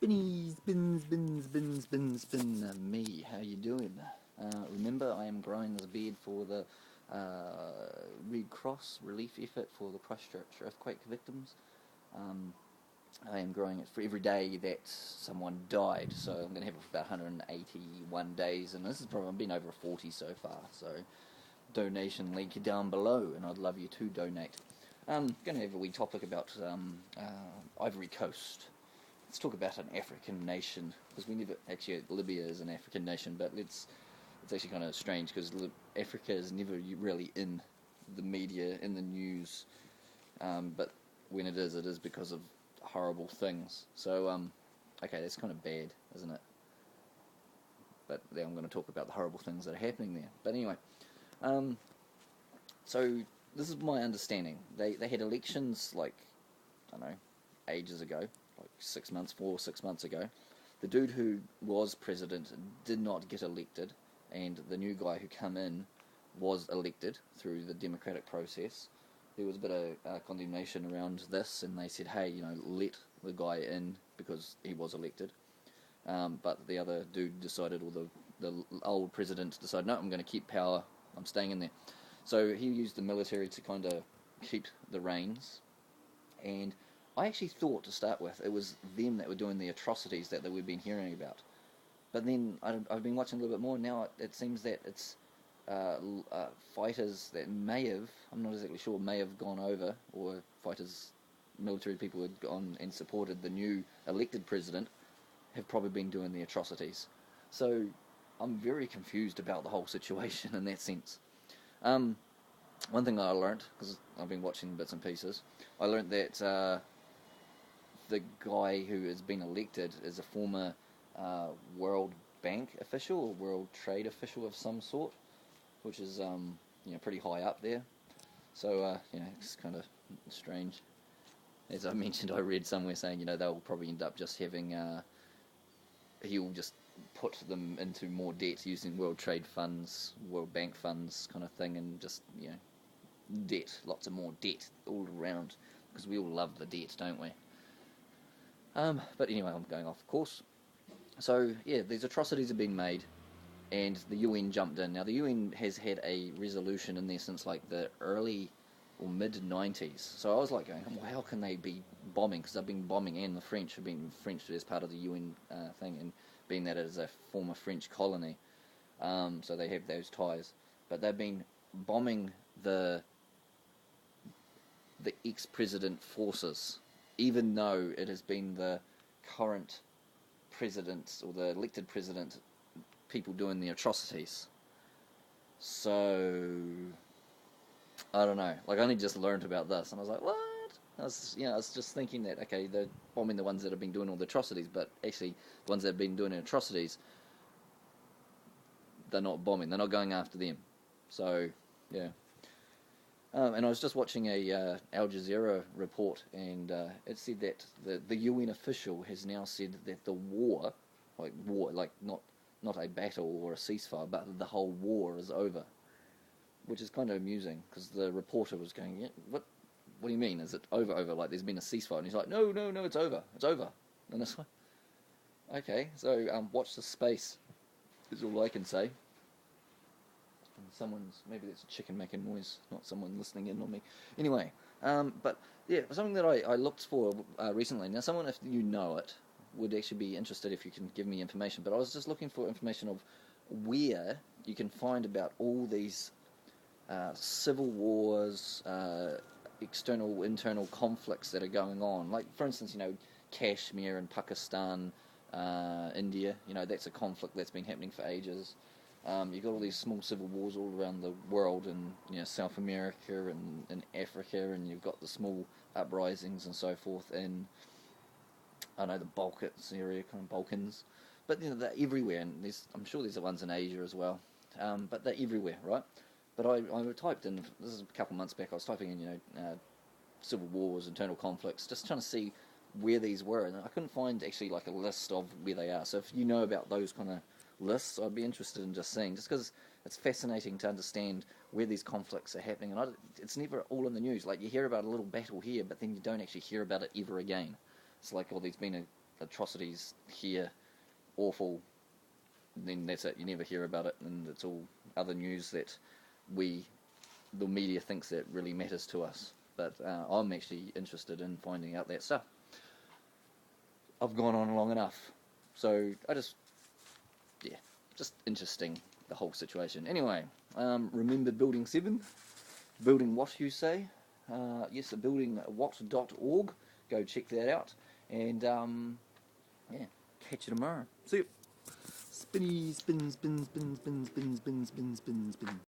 Me. How you doing? Remember, I am growing this beard for the Red Cross relief effort for the Christchurch earthquake victims. Um, I am growing it for every day that someone died, so I'm going to have it for about 181 days, and this is probably I've been over 40 so far. So, donation link down below, and I'd love you to donate. Going to have a wee topic about Ivory Coast. Let's talk about an African nation, because we never actually Libya is an African nation, but it's actually kind of strange because Africa is never really in the media, in the news, but when it is because of horrible things. So okay, that's kind of bad, isn't it? But then I'm going to talk about the horrible things that are happening there. But anyway, um, so this is my understanding. They had elections like I don't know ages ago, like 6 months, 6 months ago. The dude who was president did not get elected, and the new guy who come in was elected through the democratic process. There was a bit of condemnation around this, and they said, hey, let the guy in because he was elected. But the other dude decided, or the old president decided, no, I'm going to keep power, I'm staying in there. So he used the military to kind of keep the reins, and I actually thought to start with it was them that were doing the atrocities that we've been hearing about. But then I've been watching a little bit more. Now it seems that it's fighters that may have, I'm not exactly sure, may have gone over, or fighters, military people who had gone and supported the new elected president, have probably been doing the atrocities. So I'm very confused about the whole situation in that sense. Um, One thing that I learned, because I've been watching bits and pieces, I learned that the guy who has been elected is a former World Bank official or World Trade official of some sort, which is pretty high up there. So it's kind of strange. As I mentioned, I read somewhere saying they'll probably end up just having he'll just put them into more debt using World Trade funds, World Bank funds, kind of thing, and just debt, lots of more debt all around because we all love the debt, don't we? But anyway, I'm going off course. So yeah, these atrocities have been made, and the UN jumped in. Now the UN has had a resolution in there since like the early or mid '90s. So I was like going, well, how can they be bombing? Because they've been bombing, and the French have been French as part of the UN thing, and being that it is a former French colony, so they have those ties. But they've been bombing the ex-president forces, even though it has been the current president or the elected president people doing the atrocities. So I don't know. Like I only just learned about this, and I was like, what? I was just thinking that okay, they're bombing the ones that have been doing all the atrocities, but actually the ones that have been doing the atrocities, they're not bombing. They're not going after them. So yeah. And I was just watching a Al Jazeera report, and it said that the UN official has now said that the war, like not a battle or a ceasefire, but the whole war is over, which is kind of amusing because the reporter was going, yeah, what do you mean? Is it over? Like there's been a ceasefire, and he's like, no, it's over, and it's like, okay, so watch the space is all I can say. Someone's maybe it's a chicken making noise, not someone listening in on me. Anyway, but yeah, something that I looked for recently. Now, someone if you know it would actually be interested if you can give me information. But I was just looking for information of where you can find about all these civil wars, external internal conflicts that are going on. Like for instance, Kashmir in Pakistan, India. That's a conflict that's been happening for ages. You've got all these small civil wars all around the world in South America and in Africa, and you've got the small uprisings and so forth in I know the Balkans area, kind of Balkans, but they're everywhere, and I'm sure there's the ones in Asia as well, but they're everywhere, right? But I typed in, this is a couple of months back, I was typing in civil wars, internal conflicts, just trying to see where these were, and I couldn't find actually like a list of where they are. So if you know about those kind of lists, I'd be interested in just seeing, just because it's fascinating to understand where these conflicts are happening, and it's never all in the news. Like you hear about a little battle here, but then you don't actually hear about it ever again. It's like, oh, there's been atrocities here, awful, then that's it. You never hear about it, and it's all other news that the media thinks that really matters to us. But I'm actually interested in finding out that stuff. I've gone on long enough, so just interesting, the whole situation. Anyway, remember Building 7? Building What You Say? Yes, buildingwhat.org. Go check that out. And, catch you tomorrow. See you. Spinny, spin, spin, spin, spin, spin, spin, spin, spin, spin.